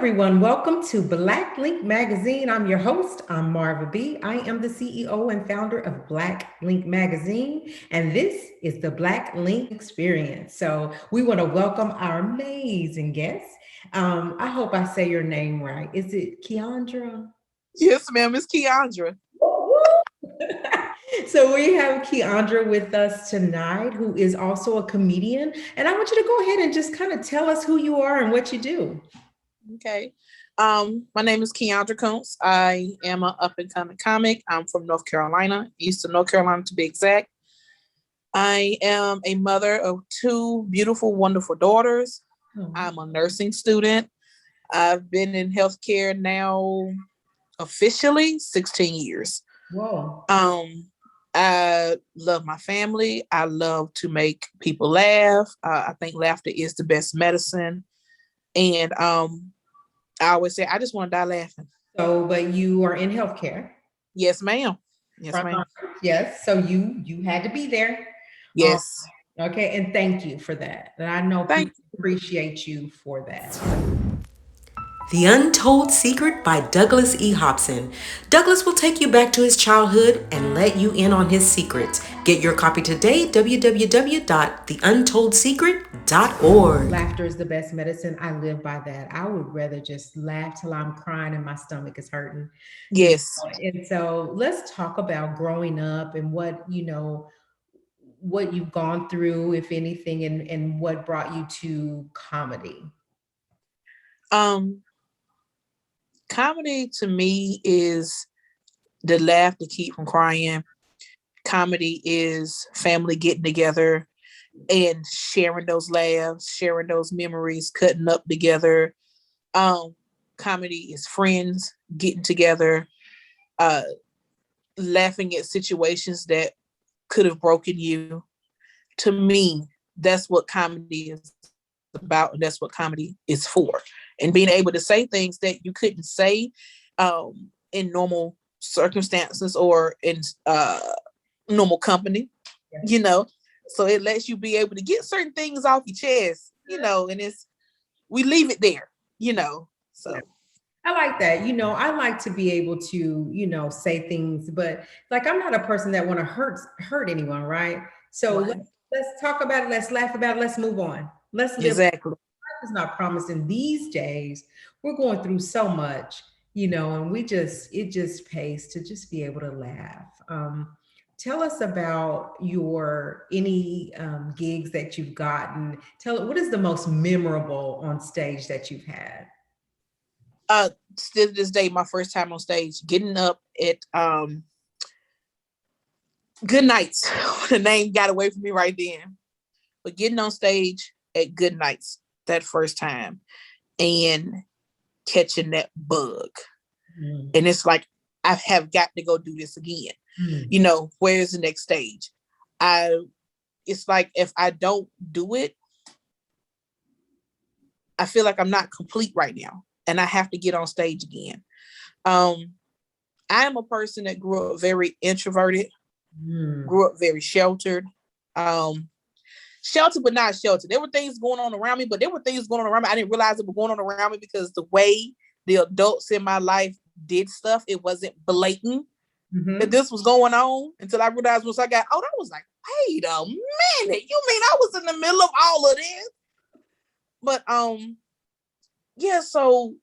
everyone. Welcome to Black Link Magazine. I'm your host. I'm Marva B. I am the CEO and founder of Black Link Magazine, and this is the Black Link Experience. So we want to welcome our amazing guests. I hope I say your name right. Is it Kiandra? Yes, ma'am. It's Kiandra. So we have Kiandra with us tonight, who is also a comedian. And I want you to go ahead and just kind of tell us who you are and what you do. Okay. My name is Kiandra Kuntz. I am an up and coming comic. I'm from North Carolina, Eastern North Carolina to be exact. I am a mother of two beautiful, wonderful daughters. Oh, I'm a nursing student. I've been in healthcare now officially 16 years. whoa. I love my family. I love to make people laugh. I think laughter is the best medicine. And I always say, I just want to die laughing. So, but you are in healthcare. Yes, ma'am. Yes, Front line. ma'am. Yes. So you had to be there. Um, Yes. okay, and thank you for that. And I know Thank people appreciate you for that. The Untold Secret by Douglas E. Hobson. Douglas will take you back to his childhood and let you in on his secrets. Get your copy today, www.theuntoldSecret.org. Laughter is the best medicine. I live by that. I would rather just laugh till I'm crying and my stomach is hurting. You Yes. know? And so let's talk about growing up and what you've gone through, if anything, and what brought you to comedy. Um, Comedy to me is the laugh to keep from crying. Comedy is family getting together and sharing those laughs, sharing those memories, cutting up together. Um, Comedy is friends getting together, uh, laughing at situations that could have broken you. To me, that's what comedy is about, and that's what comedy is for. And being able to say things that you couldn't say in normal circumstances or in normal company, you know. So it lets you be able to get certain things off your chest, and we leave it there, Yeah. So I like that. I like to be able to, say things, but like I'm not a person that want to hurt anyone, right? So right. let's talk about it, let's laugh about it, let's move on. Let's live. Exactly. Life is not promised in these days. We're going through so much, and it just pays to just be able to laugh. Tell us about your any gigs that you've gotten. What is the most memorable on stage that you've had? Still to this day, my first time on stage, getting up at Good Nights. The name got away from me right then. But getting on stage at Good Nights that first time and catching that bug. Mm. And it's like, I have got to go do this again. Mm. Where's the next stage? It's like if I don't do it, I feel like I'm not complete right now. And I have to get on stage again. I am a person that grew up very introverted, Mm. grew up very sheltered. Um, Sheltered but not sheltered. There were things going on around me, but there were things going on around me. I didn't realize it was going on around me because the way the adults in my life did stuff, it wasn't blatant that Mhm. this was going on until I realized once I got, oh, that was like, wait a minute. You mean I was in the middle of all of this? But yeah, so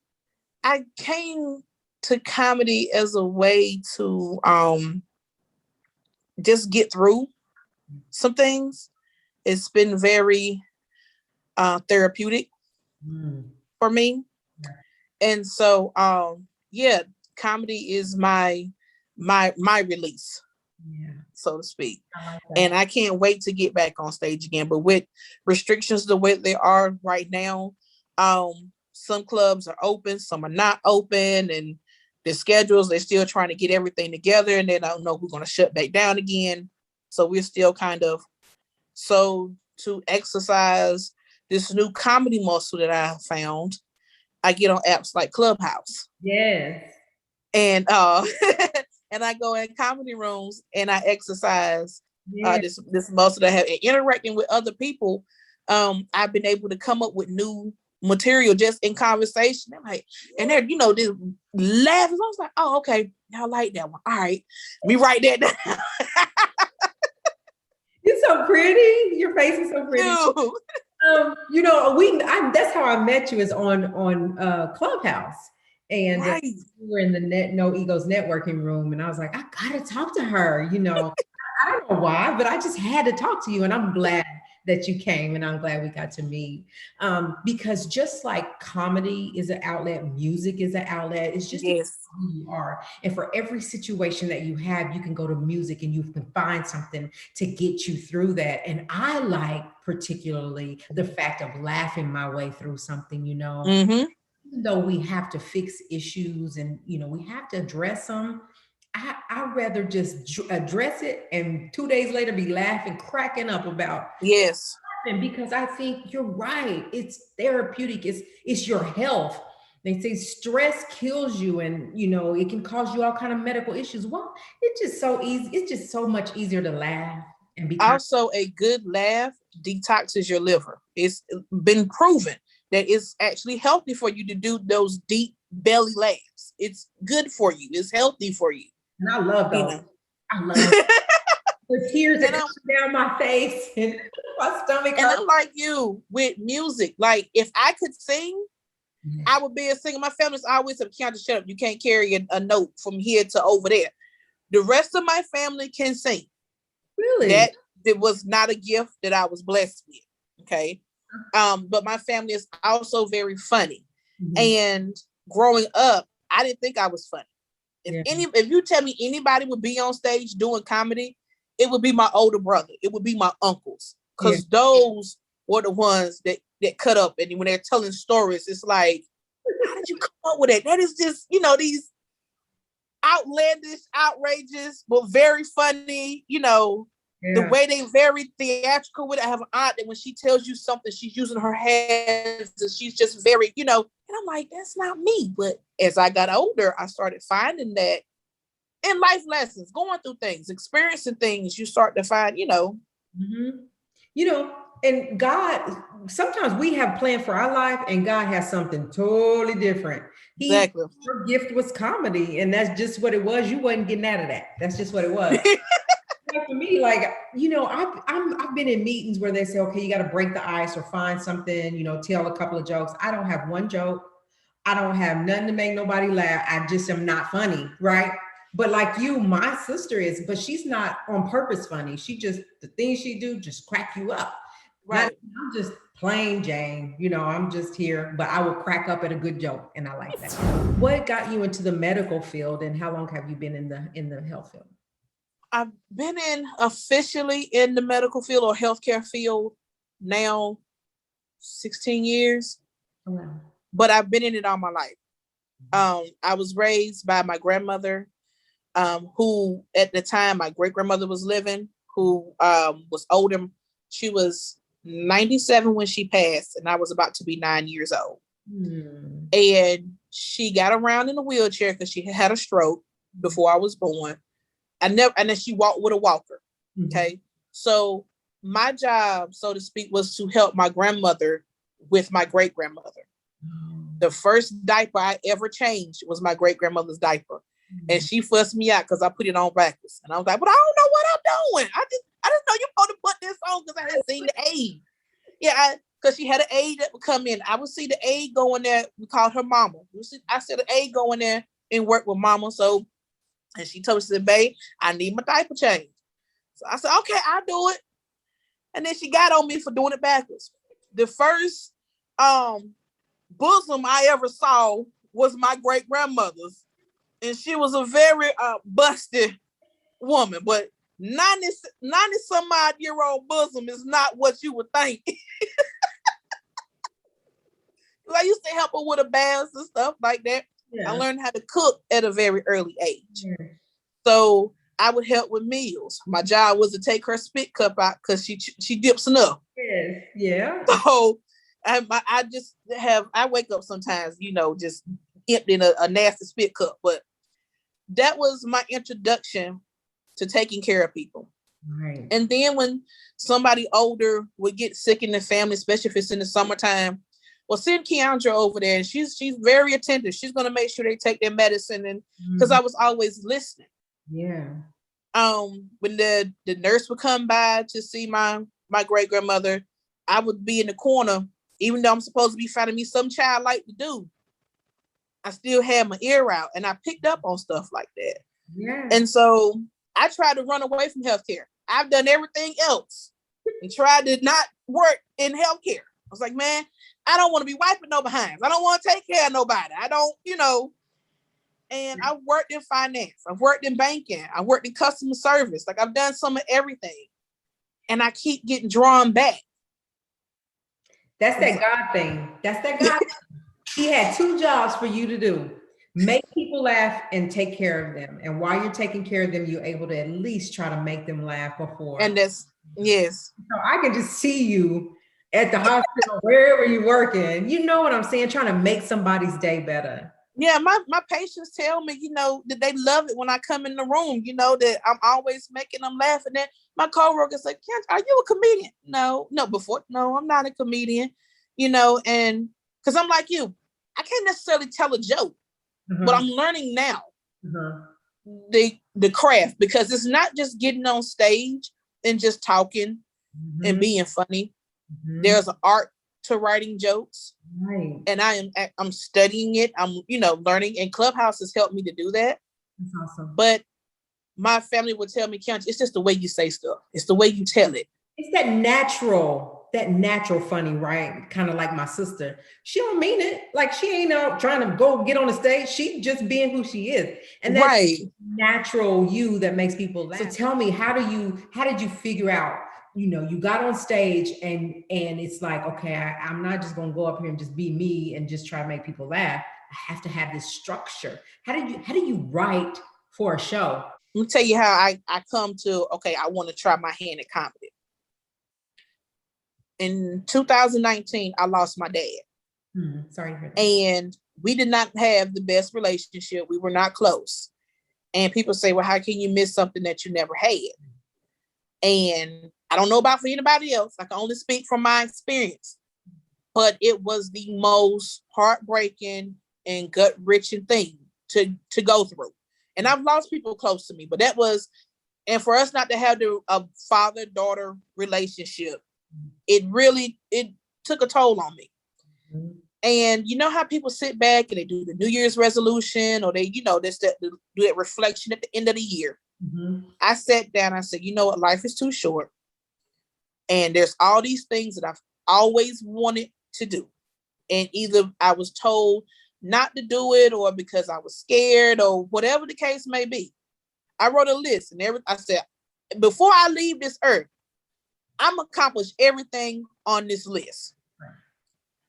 I came to comedy as a way to just get through some things. It's been very therapeutic Mm. for me. And so yeah, comedy is my release, Yeah, so to speak. I like that. And I can't wait to get back on stage again. But with restrictions the way they are right now, some clubs are open, some are not open, and the schedules, they're still trying to get everything together and they don't know who's going to shut back down again. So we're still kind of, so to exercise this new comedy muscle that I found, I get on apps like Clubhouse. Yes. And and I go in comedy rooms and I exercise Yeah. this muscle that I have, and interacting with other people. I've been able to come up with new material just in conversation. I'm like, and they're, just laughing. I was like, oh, okay, y'all like that one. All right, let me write that down. You're so pretty. Your face is so pretty. That's how I met you, is on Clubhouse. And right. we were in the No Egos networking room, and I was like, I gotta talk to her. I don't know why, but I just had to talk to you, and I'm glad that you came, and I'm glad we got to meet. Because just like comedy is an outlet, music is an outlet. It's just who you are, and for every situation that you have, you can go to music and you can find something to get you through that. And I like particularly the fact of laughing my way through something. Mm-hmm. Even though we have to fix issues and we have to address them, I'd rather just address it and 2 days later be laughing, cracking up about because I think you're right. It's therapeutic. It's your health. They say stress kills you, and it can cause you all kind of medical issues. Well, it's just so easy. It's just so much easier to laugh and be also a good laugh detoxes your liver. It's been proven that it's actually healthy for you to do those deep belly laughs. It's good for you. It's healthy for you. And I love those. I love the tears that come down my face and my stomach. And I'm like you with music. Like, if I could sing, I would be a singer. My family's always said, Kiandra, shut up. You can't carry a note from here to over there. The rest of my family can sing. Really? That was not a gift that I was blessed with. Okay. But my family is also very funny. Mm-hmm. And growing up, I didn't think I was funny. If you tell me anybody would be on stage doing comedy, it would be my older brother. It would be my uncles. Because those were the ones that cut up. And when they're telling stories, it's like, how did you come up with it? That is just, these outlandish, outrageous, but very funny, the way they very theatrical with it. I have an aunt that when she tells you something, she's using her hands and she's just very, and I'm like, that's not me. But as I got older, I started finding that in life lessons, going through things, experiencing things, you start to find, Mm-hmm. And God, sometimes we have planned for our life and God has something totally different. Exactly. Her gift was comedy, and that's just what it was. You wasn't getting out of that. That's just what it was. For me, I've been in meetings where they say, okay, you got to break the ice or find something, tell a couple of jokes. I don't have one joke. I don't have nothing to make nobody laugh. I just am not funny, right? But like you, my sister is, but she's not on purpose funny. She just, the things she do just crack you up. Right. I'm just plain Jane, I'm just here, but I will crack up at a good joke, and I like that. What got you into the medical field, and how long have you been in the health field? I've been officially in the medical field or healthcare field now 16 years. Oh, wow. But I've been in it all my life. I was raised by my grandmother, who at the time my great grandmother was living, who was older. She was 97 when she passed, and I was about to be 9 years old. And she got around in a wheelchair because she had a stroke before I was born. And then she walked with a walker. Okay. So my job, so to speak, was to help my grandmother with my great grandmother. The first diaper I ever changed was my great grandmother's diaper. And she fussed me out because I put it on backwards. And I was like, but I don't know what I'm doing. I just know you're supposed to put this on because I hadn't seen the aide. Yeah, because she had an aide that would come in. I would see the aide go in there. We called her mama. I said the aide go in there and work with mama. So, and she told me, she said, babe, I need my diaper changed. So I said, okay, I'll do it. And then she got on me for doing it backwards. The first bosom I ever saw was my great grandmother's. And she was a very busted woman, but 90 some odd year old bosom is not what you would think. I used to help her with her baths and stuff like that. Yeah. I learned how to cook at a very early age. Yeah. So I would help with meals. My job was to take her spit cup out because she dips enough. Yes. Yeah. So I wake up sometimes, just emptying a nasty spit cup. But that was my introduction to taking care of people. Right. And then when somebody older would get sick in the family, especially if it's in the summertime, well, send Kiandra over there, and she's very attentive. She's gonna make sure they take their medicine, and because I was always listening. Yeah. When the nurse would come by to see my great grandmother, I would be in the corner, even though I'm supposed to be finding me some child like to do. I still had my ear out, and I picked up on stuff like that. Yeah. And so I tried to run away from healthcare. I've done everything else and tried to not work in healthcare. I was like, man, I don't want to be wiping no behinds. I don't want to take care of nobody. I don't, and I've worked in finance. I've worked in banking. I worked in customer service. Like, I've done some of everything. And I keep getting drawn back. That's that God thing. That's that God thing. He had 2 jobs for you to do. Make people laugh and take care of them. And while you're taking care of them, you're able to at least try to make them laugh before. And that's, yes. So I can just see you at the hospital, wherever you're working. You know what I'm saying? Trying to make somebody's day better. Yeah, my patients tell me, that they love it when I come in the room, that I'm always making them laugh. And then my coworkers like, are you a comedian? No, I'm not a comedian, and because I'm like you, I can't necessarily tell a joke, but I'm learning now the craft, because it's not just getting on stage and just talking and being funny. There's an art to writing jokes. Right. And I'm studying it. I'm, learning, and Clubhouse has helped me to do that. That's awesome. But my family would tell me, Kiandra, it's just the way you say stuff. It's the way you tell it. It's that natural funny, right? Kind of like my sister. She don't mean it. Like, she ain't out trying to go get on the stage. She just being who she is. And that's right. Natural you that makes people laugh. So tell me, how did you figure out, you got on stage and it's like, okay, I'm not just going to go up here and just be me and just try to make people laugh. I have to have this structure. How do you write for a show? Let me tell you how I come to, okay, I want to try my hand at comedy. In 2019, I lost my dad. Sorry to hear that. And we did not have the best relationship. We were not close. And people say, well, how can you miss something that you never had? And I don't know about for anybody else. I can only speak from my experience. But it was the most heartbreaking and gut-wrenching thing to go through. And I've lost people close to me, but that was, and for us not to have a father-daughter relationship, it took a toll on me. And you know how people sit back and they do the New Year's resolution, or they, do that reflection at the end of the year. I sat down, I said, you know what, life is too short. And there's all these things that I've always wanted to do. And either I was told not to do it, or because I was scared, or whatever the case may be. I wrote a list, and I said, before I leave this earth, I'm gonna accomplish everything on this list. Right.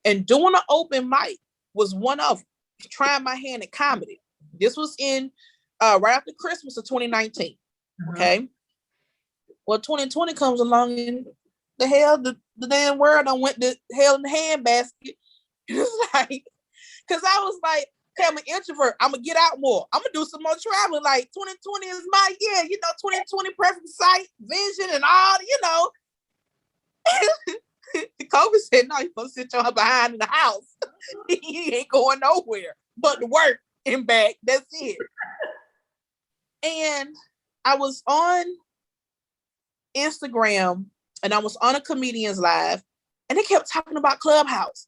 And doing an open mic was one of them. Trying my hand at comedy. This was in right after Christmas of 2019. Okay. Well, 2020 comes along, and the damn world I went to hell in the handbasket. It's like, because I was like, okay, I'm an introvert. I'm gonna get out more. I'm gonna do some more traveling. Like, 2020 is my year. 2020 perfect sight, vision, and all. COVID said, no, you're gonna sit your behind in the house. You ain't going nowhere but to work and back. That's it. And I was on Instagram, and I was on a comedian's live, and they kept talking about Clubhouse.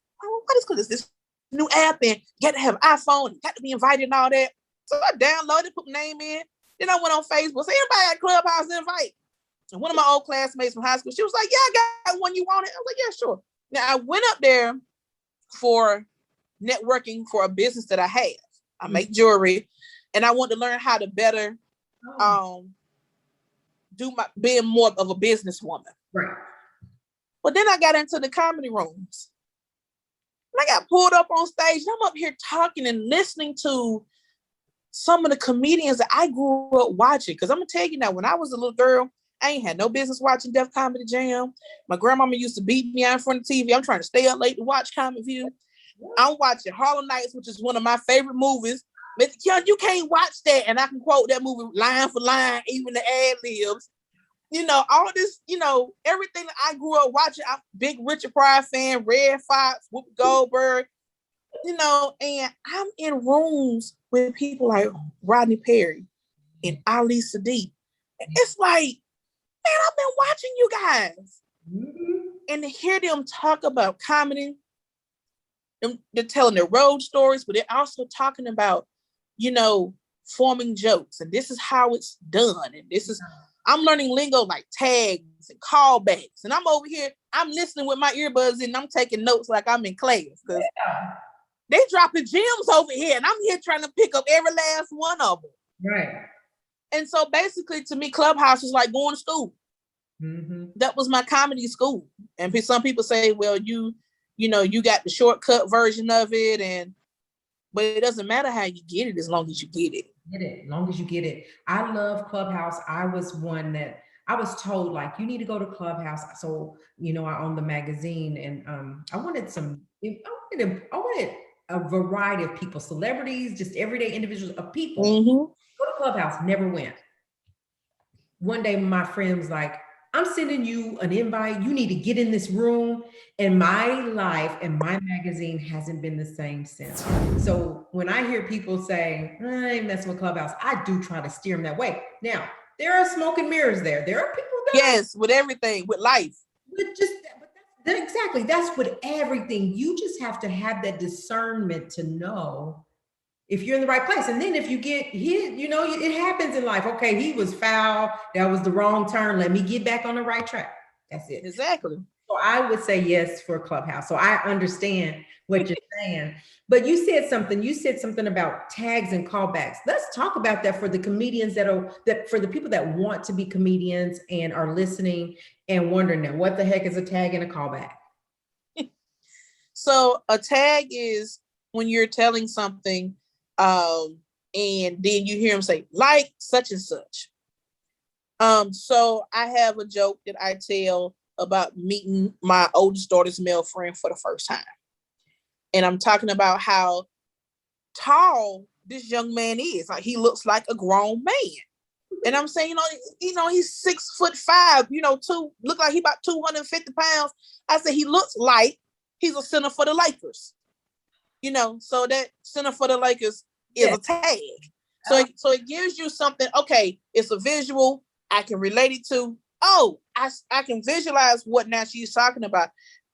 What is this new app, and you got to have an iPhone, you got to be invited and all that. So I downloaded, put my name in. Then I went on Facebook, say, everybody at Clubhouse invite. And one of my old classmates from high school, she was like, yeah, I got one, you want it? I was like, yeah, sure. Now I went up there for networking for a business that I have. I make jewelry, and I want to learn how to better being more of a businesswoman. Right. But then I got into the comedy rooms. And I got pulled up on stage, and I'm up here talking and listening to some of the comedians that I grew up watching. Because I'm going to tell you now, when I was a little girl, I ain't had no business watching Def Comedy Jam. My grandmama used to beat me out in front of TV. I'm trying to stay up late to watch Comedy View. I'm watching Harlem Nights, which is one of my favorite movies. You can't watch that. And I can quote that movie line for line, even the ad libs. all this, everything that I grew up watching. I'm a big Richard Pryor fan, Red Fox, Whoopi Goldberg, and I'm in rooms with people like Rodney Perry and Ali Sadiq. It's like, man, I've been watching you guys. Mm-hmm. And to hear them talk about comedy, they're telling their road stories, but they're also talking about, forming jokes. And this is how it's done. And I'm learning lingo like tags and callbacks. And I'm over here, I'm listening with my earbuds in, and I'm taking notes like I'm in class. Because they dropping gems over here, and I'm here trying to pick up every last one of them. Right. And so basically, to me, Clubhouse is like going to school. Mm-hmm. That was my comedy school. And some people say, well, you got the shortcut version of it, but it doesn't matter how you get it as long as you get it. As long as you get it. I love Clubhouse. I was one that I was told, like, you need to go to Clubhouse. So, I own the magazine, and I wanted a variety of people, celebrities, just everyday individuals of people. Mm-hmm. Go to Clubhouse, never went. One day my friend was like, I'm sending you an invite. You need to get in this room. And my life and my magazine hasn't been the same since. So when I hear people say, I ain't messing with Clubhouse, I do try to steer them that way. Now, there are smoke and mirrors there. There are people that yes, with everything, with life. Exactly. That's with everything. You just have to have that discernment to know if you're in the right place. And then if you get hit, it happens in life. Okay, he was foul. That was the wrong turn. Let me get back on the right track. That's it. Exactly. So I would say yes for Clubhouse. So I understand what you're saying. But you said something about tags and callbacks. Let's talk about that for the comedians for the people that want to be comedians and are listening and wondering now, what the heck is a tag and a callback? So a tag is when you're telling something, and then you hear them say, like such and such. So I have a joke that I tell about meeting my oldest daughter's male friend for the first time. And I'm talking about how tall this young man is. Like, he looks like a grown man. And I'm saying, he's 6'5", look like he about 250 pounds. I said, he looks like he's a center for the Lakers. So that center for the Lakers is a tag. So it gives you something. Okay, it's a visual I can relate it to. Oh, I can visualize what now she's talking about.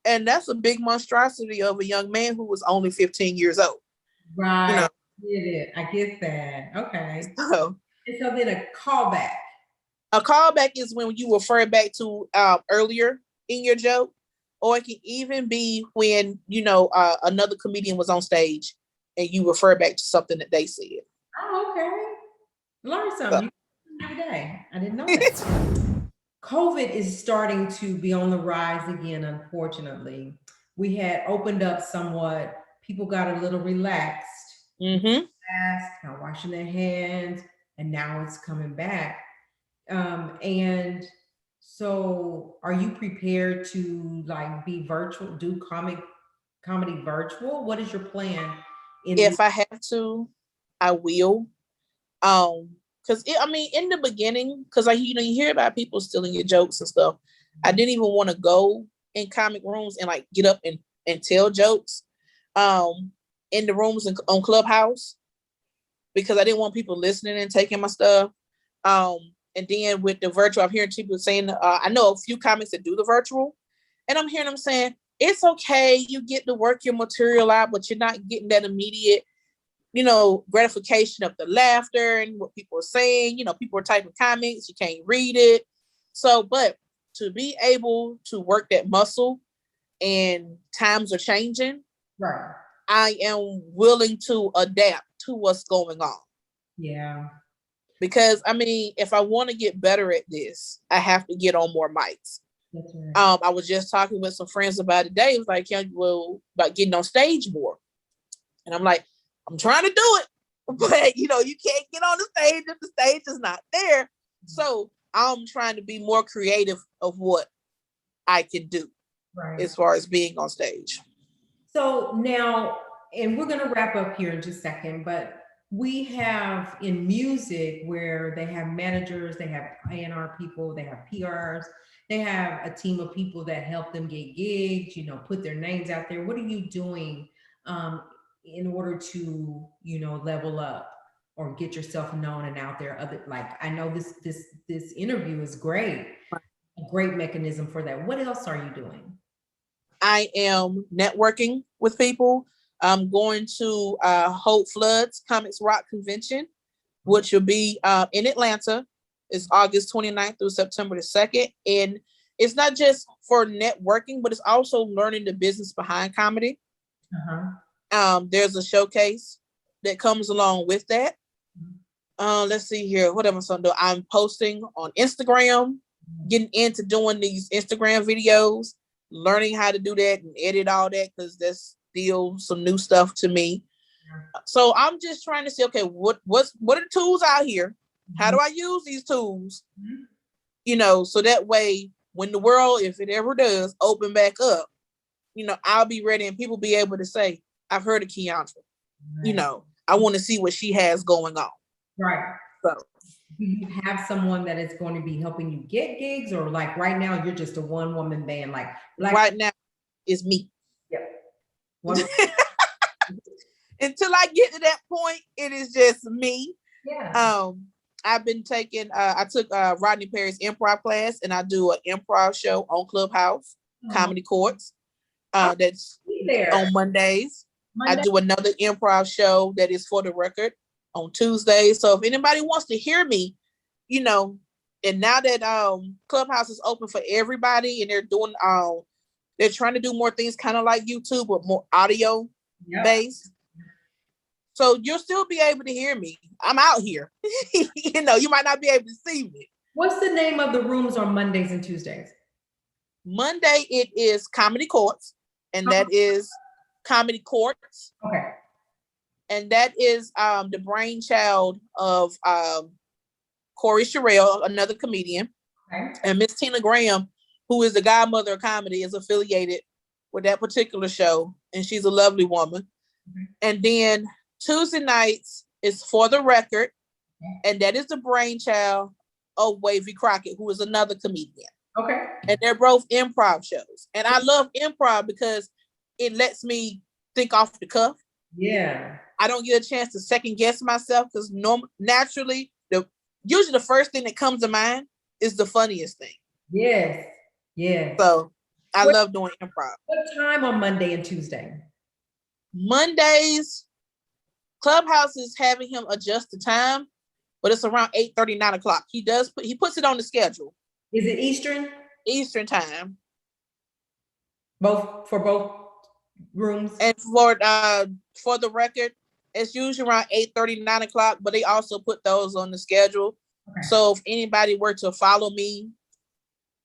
And that's a big monstrosity of a young man who was only 15 years old. Right. I get that. Okay. So then a callback. A callback is when you refer back to earlier in your joke, or it can even be when, another comedian was on stage and you refer back to something that they said. Oh, okay. Learn something every day. I didn't know that. COVID is starting to be on the rise again, unfortunately. We had opened up somewhat. People got a little relaxed. Mm-hmm. Not washing their hands, and now it's coming back. And so are you prepared to be virtual, do comedy virtual? What is your plan? If I have to, I will. Because in the beginning, because you hear about people stealing your jokes and stuff. I didn't even want to go in comic rooms and get up and tell jokes in the rooms on Clubhouse, because I didn't want people listening and taking my stuff. And then with the virtual, I'm hearing people saying, I know a few comics that do the virtual, and I'm hearing them saying, it's okay, you get to work your material out, but you're not getting that immediate gratification of the laughter and what people are saying. People are typing comments, you can't read it. So, but to be able to work that muscle, and times are changing, right? I am willing to adapt to what's going on. Yeah. Because if I want to get better at this, I have to get on more mics. That's right. I was just talking with some friends about it today. It was like, about getting on stage more. And I'm like, I'm trying to do it, but you can't get on the stage if the stage is not there. So I'm trying to be more creative of what I can do, right, as far as being on stage. So now, and we're going to wrap up here in just a second, but we have in music where they have managers, they have A&R people, they have PRs, they have a team of people that help them get gigs, put their names out there. What are you doing in order to, level up or get yourself known and out there? Other, like, I know this interview is great, a great mechanism for that. What else are you doing? I am networking with people. I'm going to Hope Flood's Comics Rock Convention, which will be in Atlanta. It's August 29th through September the 2nd. And it's not just for networking, but it's also learning the business behind comedy. There's a showcase that comes along with that. Let's see here. What am I going to do? I'm posting on Instagram, getting into doing these Instagram videos, learning how to do that and edit all that, because that's still some new stuff to me. So I'm just trying to see, okay, what are the tools out here? How do I use these tools? So that way, when the world, if it ever does, open back up, I'll be ready and people be able to say, I've heard of Kiandra. I want to see what she has going on. Right. So do you have someone that is going to be helping you get gigs, or like right now you're just a one-woman band? Like right now it's me. Yep. Until I get to that point, it is just me. Yeah. I've been taking I took Rodney Perry's improv class, and I do an improv show on Clubhouse, Comedy Courts. That's on Mondays. I do another improv show that is For the Record on Tuesdays. So if anybody wants to hear me, and now that Clubhouse is open for everybody, and they're doing they're trying to do more things kind of like YouTube, but more audio based. So you'll still be able to hear me. I'm out here. You might not be able to see me. What's the name of the rooms on Mondays and Tuesdays? Monday, it is Comedy Courts, and that is Comedy Courts. Okay. And that is the brainchild of Corey Sherrill, another comedian. Okay. And Miss Tina Graham, who is the godmother of comedy, is affiliated with that particular show. And she's a lovely woman. Mm-hmm. And then Tuesday nights is For the Record. Okay. And that is the brainchild of Wavy Crockett, who is another comedian. Okay. And they're both improv shows. And I love improv because it lets me think off the cuff. Yeah. I don't get a chance to second guess myself, because naturally, usually the first thing that comes to mind is the funniest thing. Yes. Yeah. So I love doing improv. What time on Monday and Tuesday? Mondays, Clubhouse is having him adjust the time, but it's around 8:30, 9 o'clock. He puts it on the schedule. Is it Eastern? Eastern time. For both rooms? And For the Record, it's usually around 8:30, 9 o'clock, but they also put those on the schedule. Okay. So if anybody were to follow me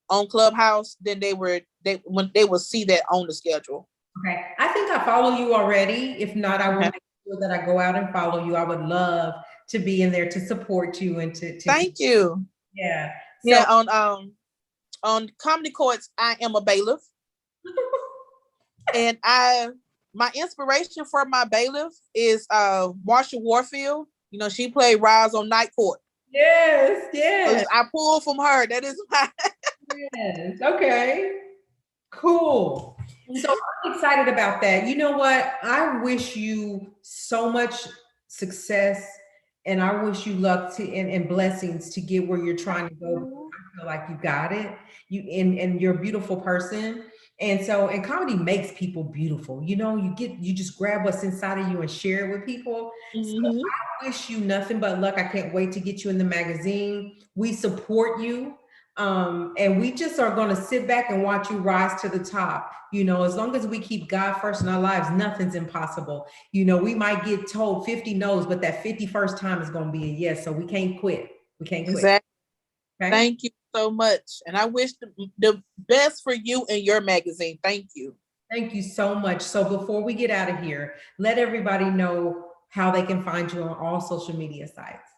on Clubhouse, then they will see that on the schedule. Okay. I think I follow you already. If not, I will make sure that I go out and follow you. I would love to be in there to support you and to Thank you. Yeah. So, yeah, on Comedy Courts, I am a bailiff. And my inspiration for my bailiff is Marsha Warfield. She played Roz on Night Court. Yes. So I pull from her. That is my Yes. Okay. Cool. So I'm excited about that. You know what? I wish you so much success, and I wish you luck and blessings to get where you're trying to go. I feel like you got it. And you're a beautiful person. And comedy makes people beautiful. You just grab what's inside of you and share it with people. Mm-hmm. So I wish you nothing but luck. I can't wait to get you in the magazine. We support you. And we just are going to sit back and watch you rise to the top. As long as we keep God first in our lives, nothing's impossible. We might get told 50 no's, but that 51st time is going to be a yes. So we can't quit. Exactly. Okay? Thank you so much. And I wish the best for you and your magazine. Thank you. Thank you so much. So before we get out of here, let everybody know how they can find you on all social media sites.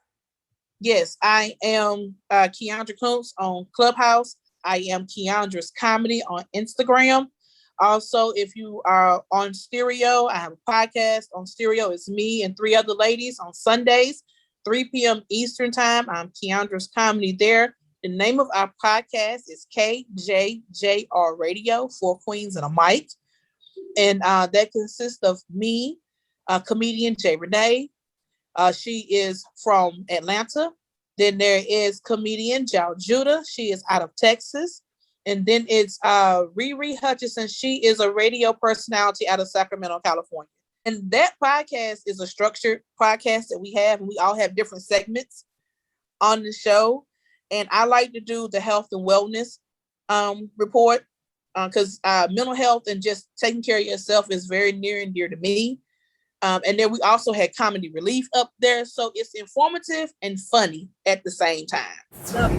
Yes, I am Kiandra Kuntz on Clubhouse. I am Kiandra's Comedy on Instagram. Also, if you are on stereo, I have a podcast on stereo. It's me and 3 other ladies on Sundays, 3 p.m. Eastern time. I'm Kiandra's Comedy there. The name of our podcast is KJJR Radio, 4 Queens and a Mic. And that consists of me, comedian Jay Renee. She is from Atlanta. Then there is comedian Jal Judah. She is out of Texas. And then it's Riri Hutchison. She is a radio personality out of Sacramento, California. And that podcast is a structured podcast that we have, and we all have different segments on the show. And I like to do the health and wellness report because mental health and just taking care of yourself is very near and dear to me. And then we also had comedy relief up there. So it's informative and funny at the same time.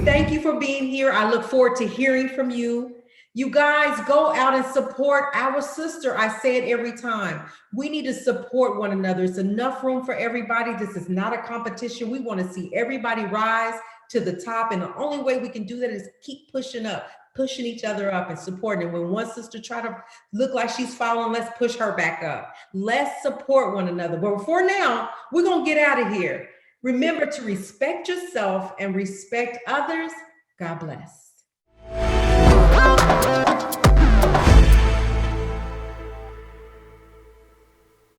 Thank you for being here. I look forward to hearing from you. You guys go out and support our sister. I say it every time. We need to support one another. It's enough room for everybody. This is not a competition. We want to see everybody rise to the top. And the only way we can do that is keep pushing up, pushing each other up and supporting. And when one sister try to look like she's falling, let's push her back up. Let's support one another. But for now, we're going to get out of here. Remember to respect yourself and respect others. God bless.